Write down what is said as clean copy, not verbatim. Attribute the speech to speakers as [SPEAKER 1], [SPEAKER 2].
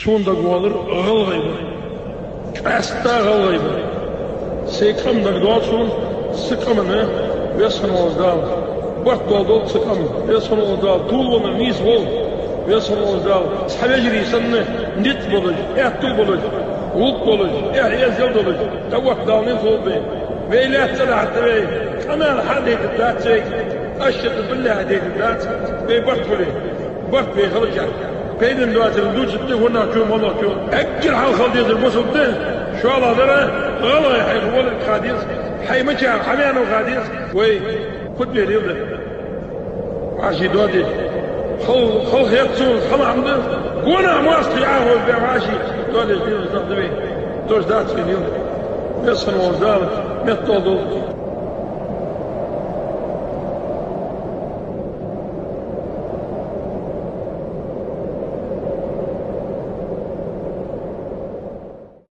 [SPEAKER 1] Şunda qoğalır, ığılğaydı. Kəstə ığılğaydı. Seykam da qoğalsın, sıqamını ve sanıldal. Bart doldu sıqam ve sanıldal. Tuğulunu niz ol ve sanıldal. Sabeciri sanını nit buluş, ehtül buluş, ulk buluş, ezel buluş. Tavak dalını soldu. Ve ilah salahatı ve kanal hadeydi dağıtacak. Aşırı billah hadeydi dağıtacak. Ve bart buluş. Bart bey kalacak. Beydin duatını duçutti, hona küm, ona küm. Ekkir halkal diyordur, bozuldu. Şu aladara, غلا يحيقول القاديس حي مجا حميان القاديس وي خد لي اليوم عاشي دودي خل خيطون خل عمده وانا مواصل عاهو بعاشي دودي اليوم صدقني دوش دات في اليوم يصنع وزارة ميت طول